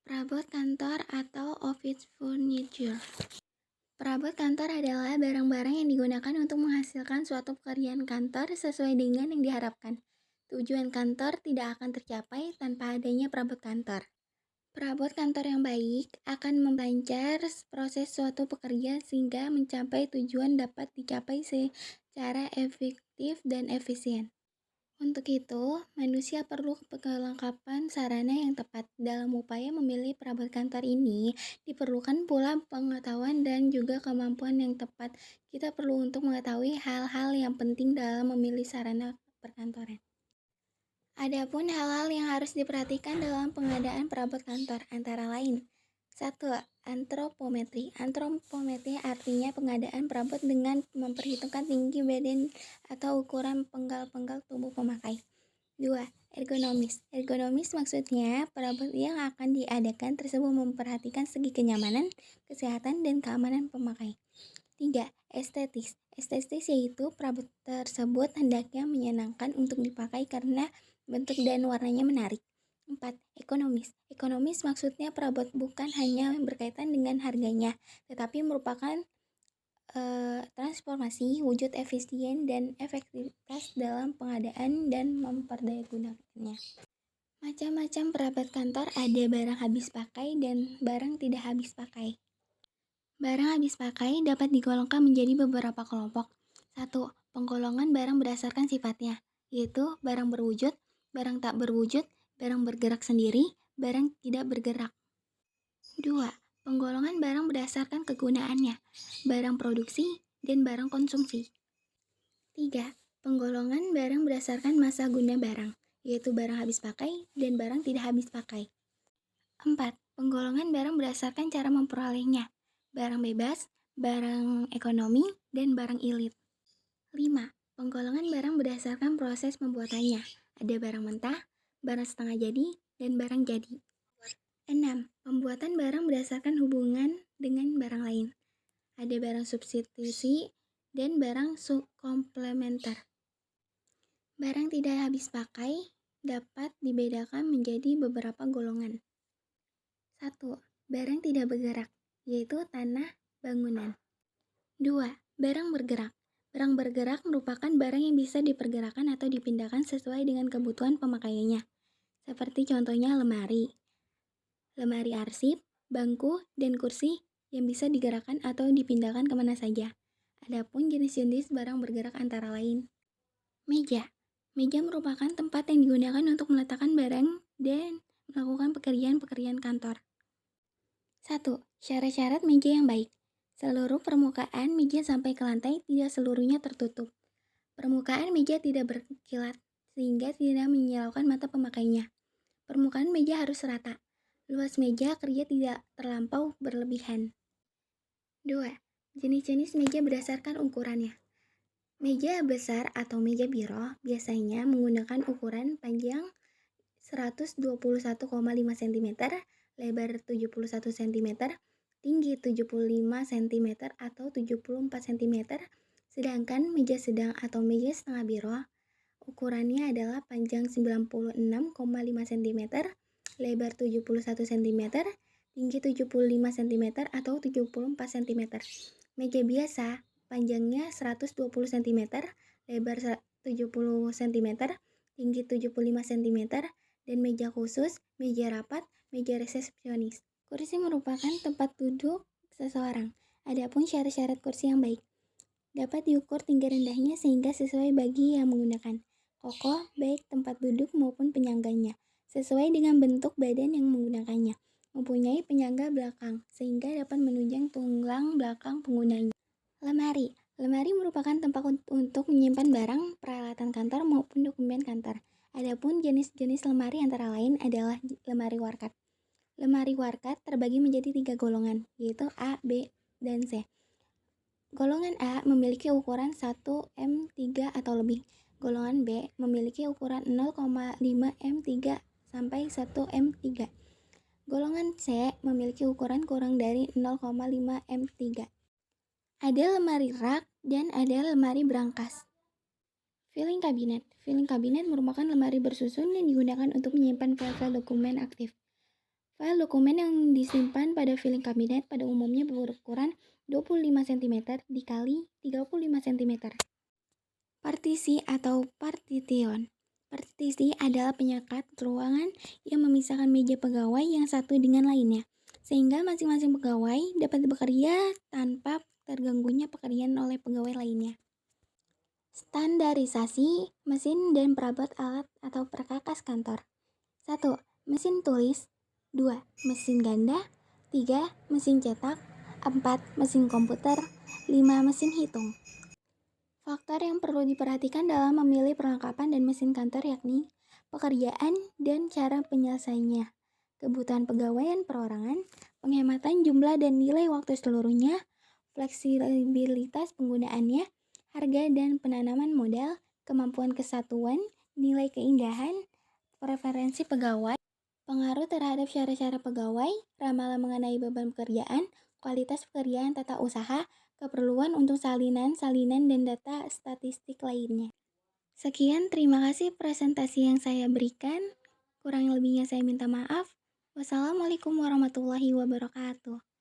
Perabot kantor atau office furniture. Perabot kantor adalah barang-barang yang digunakan untuk menghasilkan suatu pekerjaan kantor sesuai dengan yang diharapkan. Tujuan kantor tidak akan tercapai tanpa adanya perabot kantor. Perabot kantor yang baik akan memperlancar proses suatu pekerja sehingga mencapai tujuan dapat dicapai secara efektif dan efisien. Untuk itu, manusia perlu kelengkapan sarana yang tepat. Dalam upaya memilih perabot kantor ini, diperlukan pula pengetahuan dan juga kemampuan yang tepat. Kita perlu untuk mengetahui hal-hal yang penting dalam memilih sarana perkantoran. Adapun hal-hal yang harus diperhatikan dalam pengadaan perabot kantor antara lain. 1. Antropometri. Antropometri artinya pengadaan perabot dengan memperhitungkan tinggi badan atau ukuran penggal-penggal tubuh pemakai. 2. Ergonomis. Ergonomis maksudnya perabot yang akan diadakan tersebut memperhatikan segi kenyamanan, kesehatan, dan keamanan pemakai. 3. Estetis. Estetis yaitu perabot tersebut hendaknya menyenangkan untuk dipakai karena bentuk dan warnanya menarik. 4. Ekonomis. Ekonomis maksudnya perabot bukan hanya berkaitan dengan harganya, tetapi merupakan transformasi wujud efisien dan efektivitas dalam pengadaan dan memperdayagunakannya. Macam-macam perabot kantor ada barang habis pakai dan barang tidak habis pakai. Barang habis pakai dapat digolongkan menjadi beberapa kelompok. 1. Penggolongan barang berdasarkan sifatnya, yaitu barang berwujud, barang tak berwujud, barang bergerak sendiri, barang tidak bergerak. 2. Penggolongan barang berdasarkan kegunaannya, barang produksi dan barang konsumsi. 3. Penggolongan barang berdasarkan masa guna barang, yaitu barang habis pakai dan barang tidak habis pakai. 4. Penggolongan barang berdasarkan cara memperolehnya, barang bebas, barang ekonomi, dan barang elit. 5. Penggolongan barang berdasarkan proses pembuatannya, ada barang mentah, barang setengah jadi, dan barang jadi. 6. Pembuatan barang berdasarkan hubungan dengan barang lain, ada barang substitusi dan barang komplementer. Barang tidak habis pakai dapat dibedakan menjadi beberapa golongan. 1. Barang tidak bergerak, yaitu tanah, bangunan. 2. Barang bergerak. Barang bergerak merupakan barang yang bisa dipergerakan atau dipindahkan sesuai dengan kebutuhan pemakaiannya, seperti contohnya lemari arsip, bangku, dan kursi yang bisa digerakkan atau dipindahkan kemana saja. Adapun jenis-jenis barang bergerak antara lain. Meja. Meja merupakan tempat yang digunakan untuk meletakkan barang dan melakukan pekerjaan-pekerjaan kantor. 1. Syarat-syarat meja yang baik. Seluruh permukaan meja sampai ke lantai tidak seluruhnya tertutup. Permukaan meja tidak berkilat, sehingga tidak menyilaukan mata pemakainya. Permukaan meja harus rata. Luas meja kerja tidak terlampau berlebihan. 2. Jenis-jenis meja berdasarkan ukurannya. Meja besar atau meja biro biasanya menggunakan ukuran panjang 121,5 cm, lebar 71 cm, tinggi 75 cm atau 74 cm, sedangkan meja sedang atau meja setengah biro ukurannya adalah panjang 96,5 cm, lebar 71 cm, tinggi 75 cm atau 74 cm. Meja biasa panjangnya 120 cm, lebar 70 cm, tinggi 75 cm, dan meja khusus, meja rapat, meja resepsionis. Kursi merupakan tempat duduk seseorang. Adapun syarat-syarat kursi yang baik dapat diukur tinggi rendahnya sehingga sesuai bagi yang menggunakan. Kokoh baik tempat duduk maupun penyangganya, sesuai dengan bentuk badan yang menggunakannya. Mempunyai penyangga belakang sehingga dapat menunjang tulang belakang penggunanya. Lemari. Lemari merupakan tempat untuk menyimpan barang, peralatan kantor maupun dokumen kantor. Adapun jenis-jenis lemari antara lain adalah lemari warkat. Lemari warkat terbagi menjadi 3 golongan, yaitu A, B, dan C. Golongan A memiliki ukuran 1M3 atau lebih. Golongan B memiliki ukuran 0,5 M3 sampai 1 M3. Golongan C memiliki ukuran kurang dari 0,5 M3. Ada lemari rak dan ada lemari brankas. Filing cabinet. Filing cabinet merupakan lemari bersusun yang digunakan untuk menyimpan file-file dokumen aktif. File dokumen yang disimpan pada filing kabinet pada umumnya berukuran 25 cm dikali 35 cm. Partisi atau partition. Partisi adalah penyekat ruangan yang memisahkan meja pegawai yang satu dengan lainnya, sehingga masing-masing pegawai dapat bekerja tanpa terganggunya pekerjaan oleh pegawai lainnya. Standarisasi mesin dan perabot alat atau perkakas kantor. 1. Mesin tulis. 2. Mesin ganda. 3. Mesin cetak. 4. Mesin komputer. 5. Mesin hitung. Faktor yang perlu diperhatikan dalam memilih perlengkapan dan mesin kantor yakni pekerjaan dan cara penyelesaiannya, kebutuhan pegawai dan perorangan, penghematan jumlah dan nilai waktu seluruhnya, fleksibilitas penggunaannya, harga dan penanaman modal, kemampuan kesatuan, nilai keindahan, preferensi pegawai, pengaruh terhadap cara-cara pegawai, ramalan mengenai beban pekerjaan, kualitas pekerjaan tata usaha, keperluan untuk salinan dan data statistik lainnya. Sekian, terima kasih presentasi yang saya berikan. Kurang lebihnya saya minta maaf. Wassalamualaikum warahmatullahi wabarakatuh.